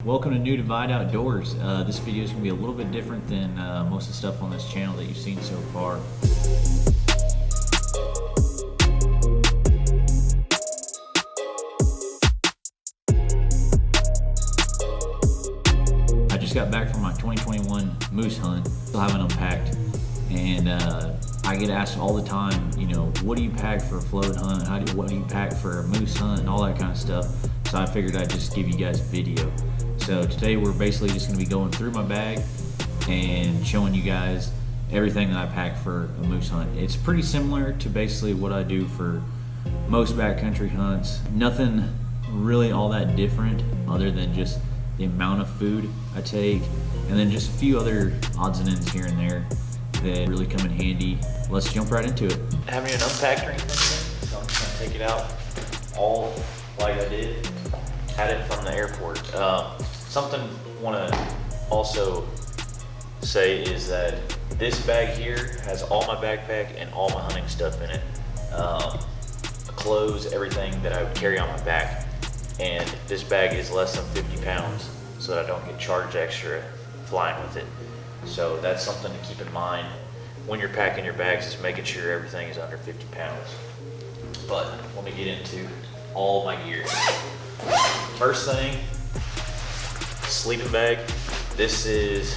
Welcome to New Divide Outdoors. This video is going to be a little bit different than most of the stuff on this channel that you've seen so far. I just got back from my 2021 moose hunt, still haven't unpacked, and I get asked all the time, you know, what do you pack for a float hunt? What do you pack for a moose hunt and all that kind of stuff. So I figured I'd just give you guys a video. So today we're basically just going to be going through my bag and showing you guys everything that I pack for a moose hunt. It's pretty similar to basically what I do for most backcountry hunts. Nothing really all that different other than just the amount of food I take, and then just a few other odds and ends here and there that really come in handy. Let's jump right into it. Having it unpacked or anything, so I'm just gonna take it out all like I did. Had it from the airport. Something I want to also say is that this bag here has all my backpack and all my hunting stuff in it. Clothes, everything that I would carry on my back. And this bag is less than 50 pounds, so that I don't get charged extra flying with it. So that's something to keep in mind when you're packing your bags, is making sure everything is under 50 pounds. But let me get into all my gear. First thing, sleeping bag. This is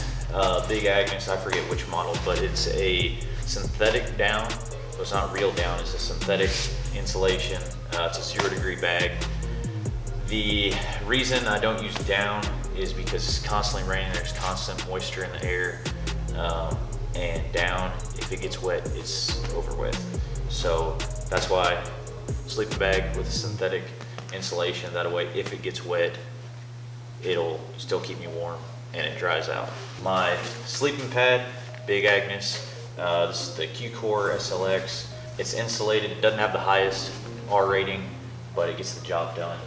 Big Agnes, I forget which model, but it's a synthetic down. So it's not real down, it's a synthetic insulation. It's a 0-degree bag. The reason I don't use down is because it's constantly raining, there's constant moisture in the air, and down, if it gets wet, it's over with. So that's why sleeping bag with a synthetic insulation, that way if it gets wet, it'll still keep me warm and it dries out. My sleeping pad, Big Agnes, this is the Q-Core SLX. It's insulated, it doesn't have the highest R rating, but it gets the job done.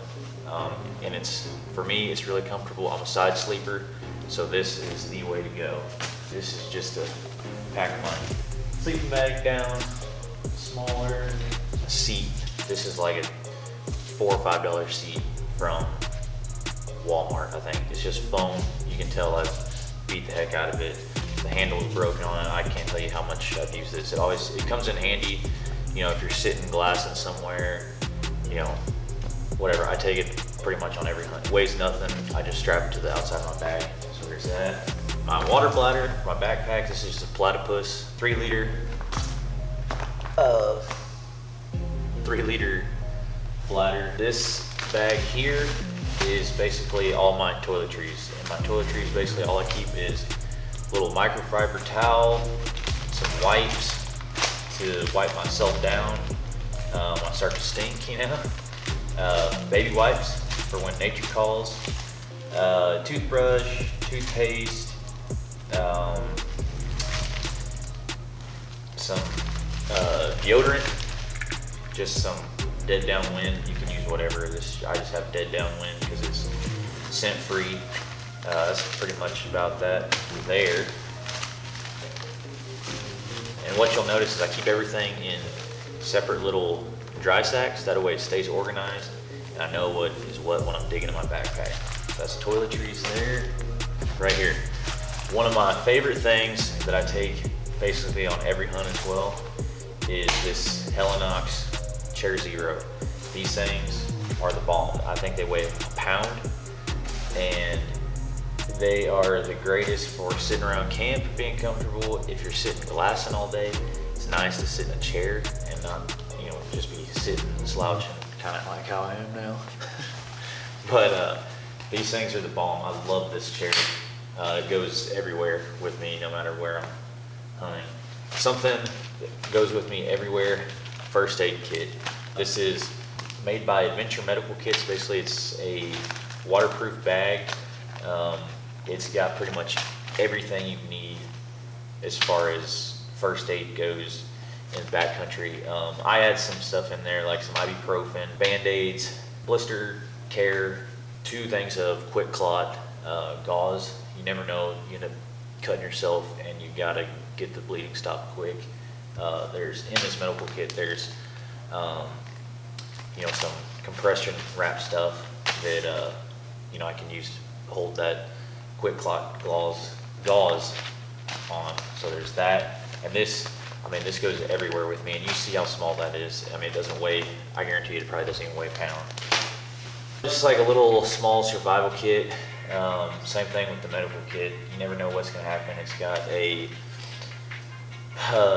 And it's, for me, it's really comfortable. I'm a side sleeper, so this is the way to go. This is just to pack my sleeping bag down, smaller seat. This is like a $4 or $5 seat from Walmart, I think. It's just foam. You can tell I've beat the heck out of it. The handle is broken on it. I can't tell you how much I've used this. It comes in handy, you know, if you're sitting glassing somewhere, you know, whatever. I take it pretty much on every hunt. It weighs nothing. I just strap it to the outside of my bag. So there's that. My water bladder, my backpack. This is just a Platypus 3-liter. 3-liter bladder. This bag here is basically all my toiletries. And my toiletries, basically all I keep is a little microfiber towel, some wipes to wipe myself down when I start to stink, you know. Baby wipes for when nature calls. Toothbrush, toothpaste, some deodorant, just some dead downwind. You can use whatever. I just have dead downwind because it's scent free. That's pretty much about that there. And what you'll notice is I keep everything in separate little dry sacks. That way it stays organized, and I know what is what when I'm digging in my backpack. That's toiletries there, right here. One of my favorite things that I take basically on every hunt as well is this Helinox Chair Zero. These things are the bomb. I think they weigh a pound, and they are the greatest for sitting around camp, being comfortable. If you're sitting glassing all day, it's nice to sit in a chair and not, you know, just be sitting and slouching, kind of like how I am now. But these things are the bomb. I love this chair. It goes everywhere with me, no matter where I'm hunting. Something that goes with me everywhere, first aid kit. This is made by Adventure Medical Kits. Basically, it's a waterproof bag. It's got pretty much everything you need as far as first aid goes in backcountry. I had some stuff in there like some ibuprofen, band-aids, blister care, 2 things of quick clot gauze. You never know, you end up cutting yourself and you gotta get the bleeding stopped quick. There's, in this medical kit, there's you know, some compression wrap stuff that you know, I can use hold that quick clot gauze on. So there's that. And this, I mean, this goes everywhere with me, and you see how small that is. I mean, it doesn't weigh, I guarantee you it probably doesn't even weigh a pound. Just like a little small survival kit. Same thing with the medical kit. You never know what's gonna happen. It's got a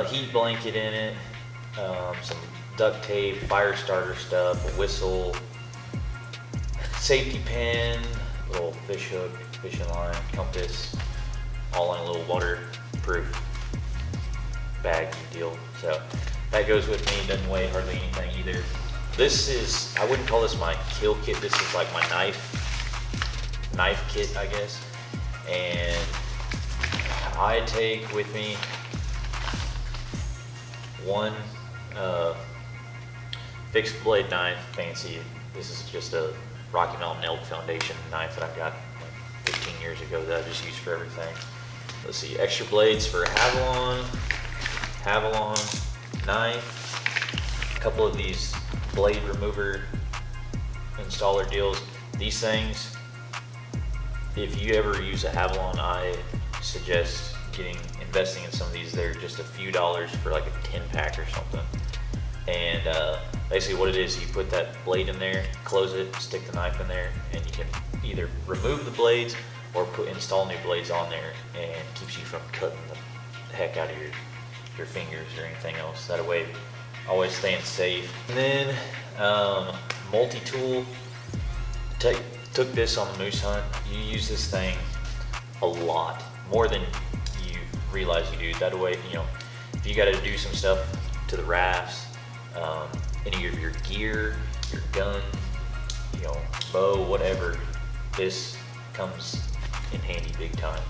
heat blanket in it, some duct tape, fire starter stuff, a whistle, safety pin, little fish hook, fishing line, compass, all in a little waterproof bag deal. So that goes with me. Doesn't weigh hardly anything either. This is, I wouldn't call this my kill kit. This is like my knife kit, I guess. And I take with me one fixed blade knife, fancy. This is just a Rocky Mountain Elk Foundation knife that I got like 15 years ago that I just use for everything. Let's see, extra blades for Havalon knife, a couple of these blade remover installer deals. These things, if you ever use a Havalon, I suggest investing in some of these. They're just a few dollars for like a 10 pack or something. And basically what it is, you put that blade in there, close it, stick the knife in there, and you can either remove the blades or install new blades on there, and keeps you from cutting the heck out of your fingers or anything else. That way, always staying safe. And then multi-tool. Took this on the moose hunt. You use this thing a lot, more than you realize you do. That way, you know, if you got to do some stuff to the rafts, any of your gear, your gun, you know, bow, whatever, this comes in handy big time.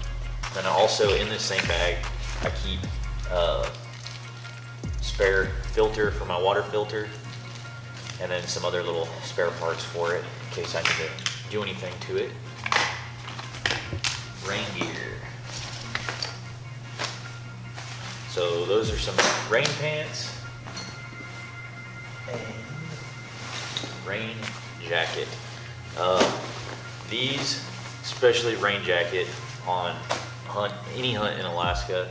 And also in this same bag, I keep spare filter for my water filter, and then some other little spare parts for it in case I need to do anything to it. Rain gear. So those are some rain pants and rain jacket. These, especially rain jacket on any hunt in Alaska,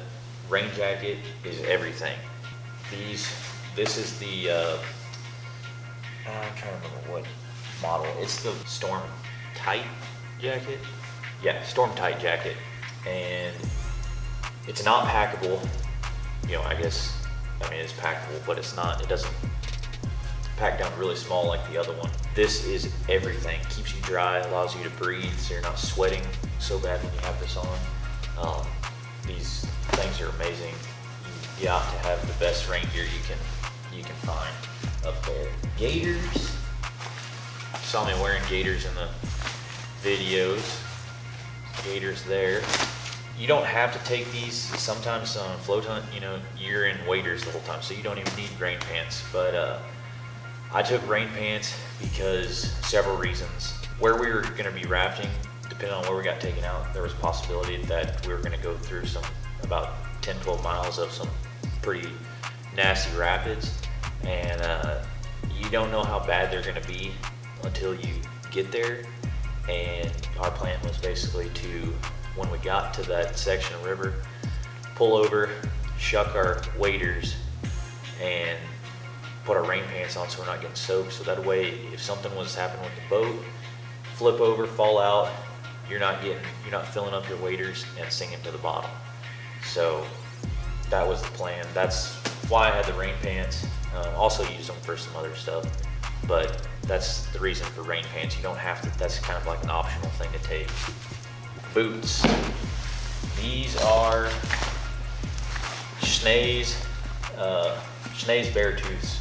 rain jacket is everything. This is the, I'm trying to remember what model. It's the Storm Tight jacket. Yeah, Storm Tight jacket. And it's not packable. You know, I mean, it's packable, but it doesn't pack down really small like the other one. This is everything. Keeps you dry, allows you to breathe so you're not sweating so bad when you have this on. These things are amazing. You got to have the best rain gear you can find up there. Gaiters. You saw me wearing gaiters in the videos. Gaiters there. You don't have to take these. Sometimes on float hunt, you know, you're in waders the whole time, so you don't even need rain pants. But I took rain pants because several reasons. Where we were going to be rafting, depending on where we got taken out, there was a possibility that we were going to go through about 10-12 miles of some pretty nasty rapids, and you don't know how bad they're going to be until you get there. And our plan was basically to, when we got to that section of river, pull over, shuck our waders, and put our rain pants on so we're not getting soaked. So that way, if something was happening with the boat, flip over, fall out, you're not filling up your waders and sinking to the bottom. So that was the plan. That's why I had the rain pants. Also use them for some other stuff, but that's the reason for rain pants. You don't have to. That's kind of like an optional thing to take. Boots. These are Schnee's Beartooths.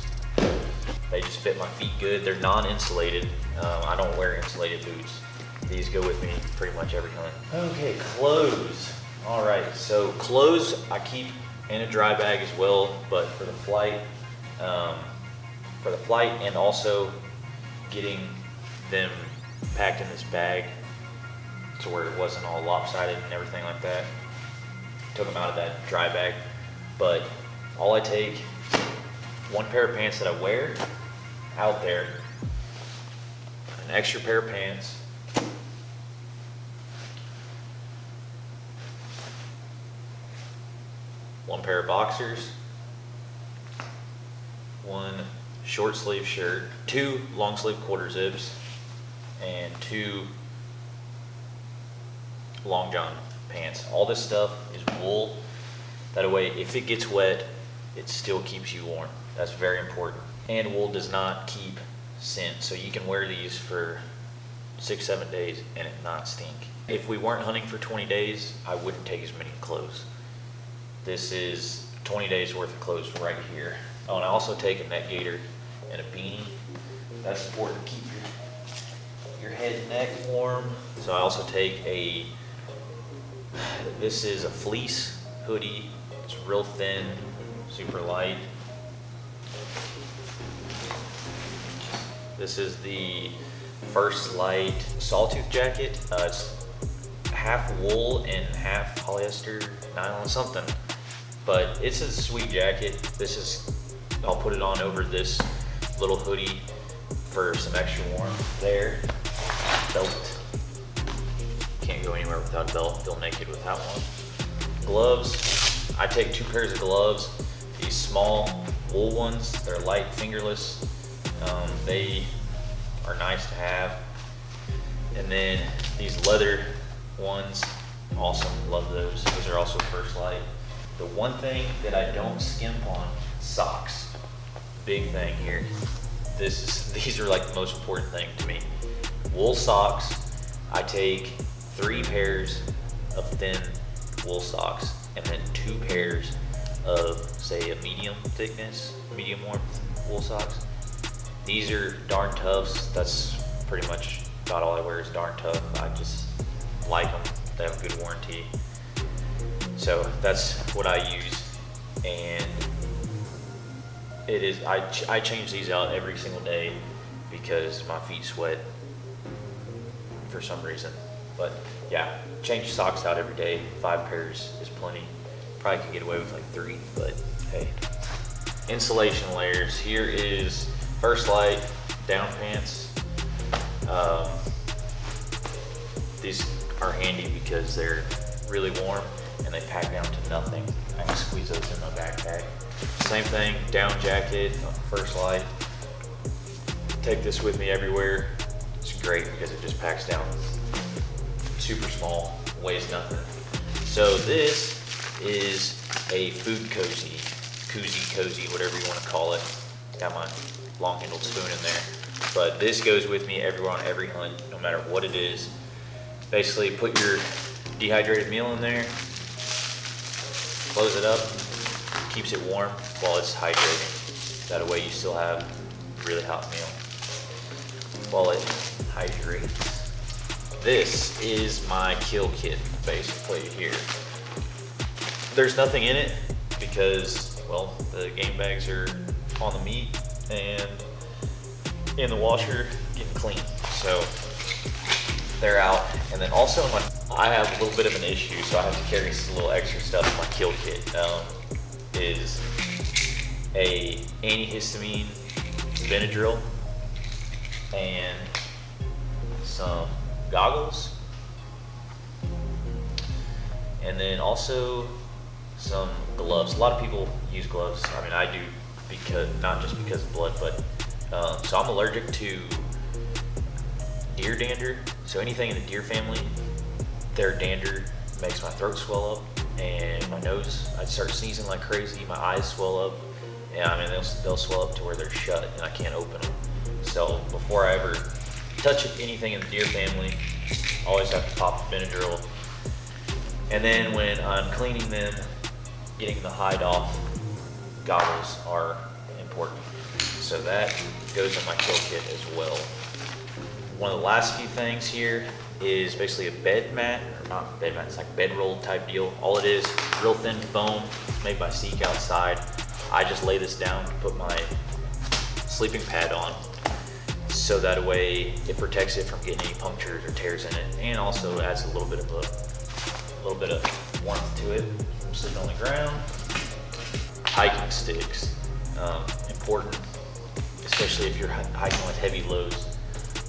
They just fit my feet good. They're non-insulated. I don't wear insulated boots. These go with me pretty much every hunt. Okay, clothes. All right, so clothes I keep in a dry bag as well, but for the flight and also getting them packed in this bag to where it wasn't all lopsided and everything like that. Took them out of that dry bag, but all I take, one pair of pants that I wear out there, an extra pair of pants, one pair of boxers, one short sleeve shirt, two long sleeve quarter zips, and two long john pants. All this stuff is wool. That way, if it gets wet, it still keeps you warm. That's very important. And wool does not keep scent, so you can wear these for 6-7 days and it not stink. If we weren't hunting for 20 days, I wouldn't take as many clothes. This is 20 days worth of clothes right here. Oh, and I also take a neck gaiter and a beanie. That's important to keep your head and neck warm. So I also take this is a fleece hoodie. It's real thin, super light. This is the First Light Sawtooth jacket. It's half wool and half polyester, nylon, something. But it's a sweet jacket. I'll put it on over this little hoodie for some extra warmth there. Belt. Can't go anywhere without a belt. Feel naked without one. Gloves. I take 2 pairs of gloves. These small wool ones. They're light, fingerless. They are nice to have. And then these leather ones, awesome, love those. Those are also First Light. The one thing that I don't skimp on, socks. Big thing here. These are like the most important thing to me. Wool socks. I take 3 pairs of thin wool socks and then 2 pairs of, say, a medium thickness, medium warmth wool socks. These are darn toughs. That's pretty much about all I wear is darn tough. I just like them. They have a good warranty. So that's what I use. And it is, I change these out every single day because my feet sweat for some reason. But yeah, change socks out every day. 5 pairs is plenty. Probably could get away with like 3, but hey. Insulation layers. Here is First Light down pants. These are handy because they're really warm and they pack down to nothing. I can squeeze those in my backpack. Same thing, down jacket, First Light. Take this with me everywhere. It's great because it just packs down. Super small, weighs nothing. So this is a food cozy, whatever you want to call it. Got my long handled spoon in there. But this goes with me everywhere on every hunt, no matter what it is. Basically put your dehydrated meal in there, close it up, keeps it warm while it's hydrating. That way you still have a really hot meal while it hydrates. This is my kill kit, basically here. There's nothing in it because, well, the game bags are on the meat and in the washer getting clean. So they're out. And then also I have a little bit of an issue, so I have to carry a little extra stuff in my kill kit. Is a antihistamine Benadryl and some goggles, and then also some gloves. A lot of people use gloves. I mean, I do, because not just because of blood, but so I'm allergic to deer dander. So anything in the deer family, their dander makes my throat swell up and my nose. I start sneezing like crazy. My eyes swell up, and I mean they'll swell up to where they're shut and I can't open them. So before I ever touch anything in the deer family, I always have to pop the Benadryl. And then when I'm cleaning them, getting the hide off, goggles are important. So that goes in my kill kit as well. One of the last few things here is basically a bed mat, or not bed mat, it's like bedroll type deal. All it is, real thin foam made by Seek Outside. I just lay this down to put my sleeping pad on, so that way it protects it from getting any punctures or tears in it, and also adds a little bit of warmth to it from sitting on the ground. Hiking sticks, important, especially if you're hiking with heavy loads.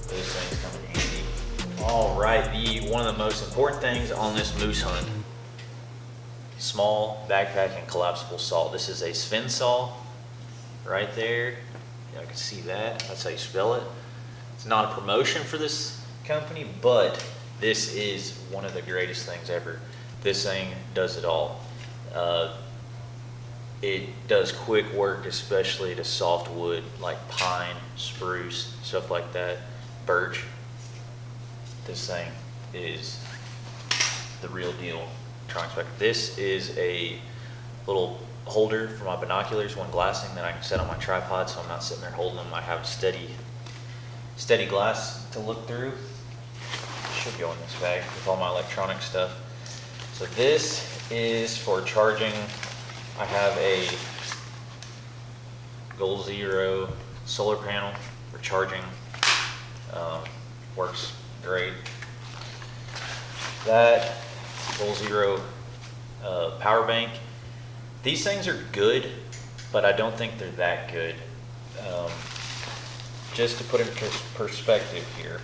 Those things come in handy. All right, one of the most important things on this moose hunt small backpacking collapsible saw. This is a Sven saw right there. I can see that. That's how you spell it. It's not a promotion for this company, but this is one of the greatest things ever. This thing does it all. It does quick work, especially to soft wood like pine, spruce, stuff like that, birch. This thing is the real deal. This is a little holder for my binoculars when glassing that I can set on my tripod, so I'm not sitting there holding them. I have steady glass to look through. Should go in this bag with all my electronic stuff. So this is for charging. I have a Goal Zero solar panel for charging. Works great. That Goal Zero power bank. These things are good, but I don't think they're that good. Just to put it in perspective here,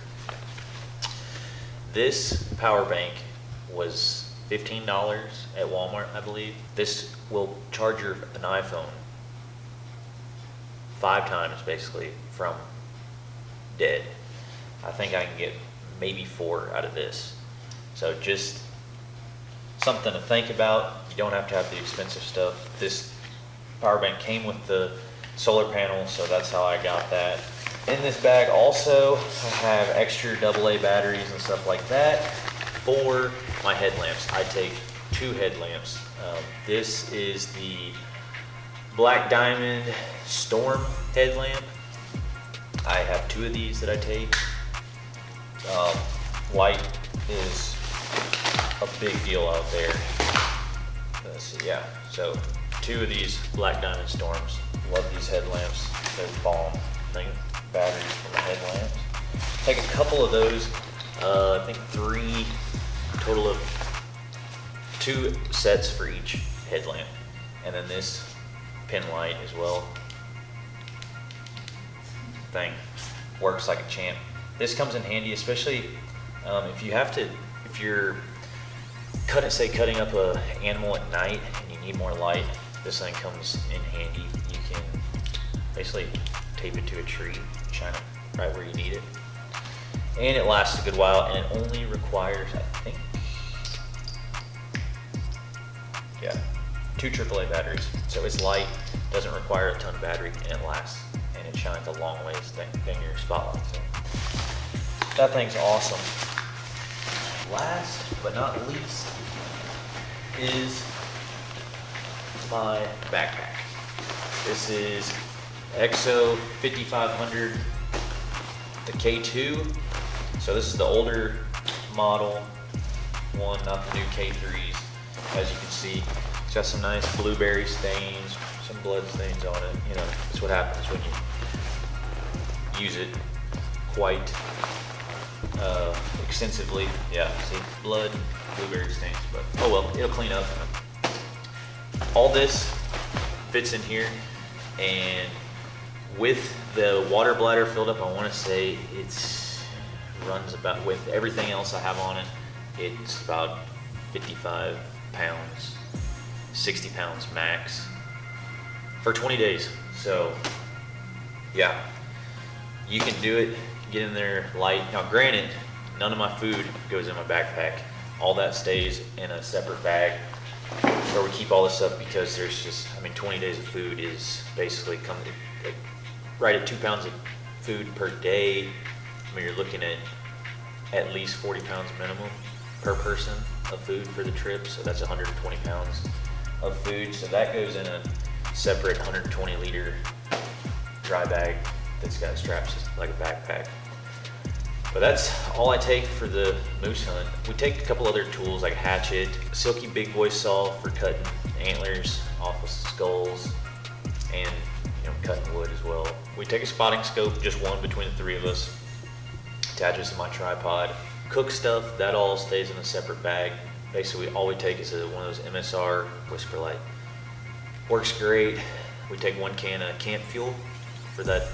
this power bank was $15 at Walmart, I believe. This will charge an iPhone 5 times basically from dead. I think I can get maybe 4 out of this. So just something to think about. You don't have to have the expensive stuff. This power bank came with the solar panel, so that's how I got that. In this bag also, I have extra AA batteries and stuff like that for my headlamps. I take 2 headlamps. This is the Black Diamond Storm headlamp. I have 2 of these that I take. Light is a big deal out there. Let's see, yeah, so 2 of these Black Diamond Storms. Love these headlamps. They're bomb. Batteries for my headlamps. Take a couple of those. I think 3, total of 2 sets for each headlamp, and then this pin light as well. Thing works like a champ. This comes in handy, especially if you're cutting up an animal at night and you need more light. This thing comes in handy. You can basically tape it to a tree, shine it right where you need it, and it lasts a good while. And it only requires, I think, 2 AAA batteries. So it's light, doesn't require a ton of battery, and it lasts, and it shines a long ways. Dang your spotlight. So that thing's awesome. Last but not least is my backpack. This is EXO 5500, the K2. So this is the older model one, not the new K3s. As you can see, it's got some nice blueberry stains, some blood stains on it. You know, that's what happens when you use it quite extensively. Yeah, see, blood, blueberry stains, but oh well, it'll clean up. All this fits in here, and with the water bladder filled up, I want to say runs about, with everything else I have on it, it's about 55 pounds, 60 pounds max for 20 days. So yeah, you can do it, get in there light. Now granted, none of my food goes in my backpack. All that stays in a separate bag where we keep all this stuff, because there's just, 20 days of food is basically right at 2 pounds of food per day. You're looking at least 40 pounds minimum per person of food for the trip. So that's 120 pounds of food. So that goes in a separate 120 liter dry bag that's got straps like a backpack. But that's all I take for the moose hunt. We take a couple other tools like a hatchet, a silky big boy saw for cutting antlers off of skulls, and cutting wood as well. We take a spotting scope, just one between the 3 of us, attach this to my tripod. Cook stuff, that all stays in a separate bag. Basically, all we take is one of those MSR Whisper Light. Works great. We take 1 can of camp fuel for that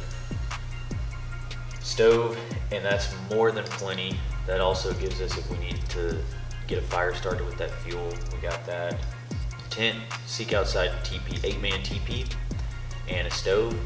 stove, and that's more than plenty. That also gives us, if we need to get a fire started with that fuel, we got that. tent, seek outside teepee, 8-man teepee, and a stove.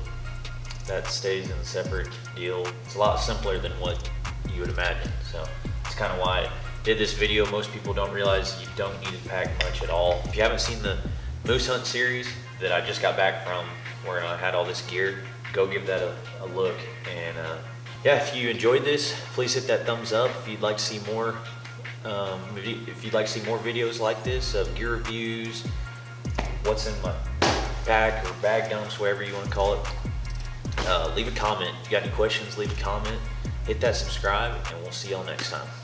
That stays in a separate deal. It's a lot simpler than what you would imagine. So it's kind of why I did this video. Most people don't realize you don't need to pack much at all. If you haven't seen the moose hunt series that I just got back from, where I had all this gear, go give that a look. And yeah, if you enjoyed this, please hit that thumbs up. If you'd like to see more, videos like this of gear reviews, what's in my pack or bag dumps, whatever you want to call it, leave a comment. If you got any questions, leave a comment. Hit that subscribe, and we'll see y'all next time.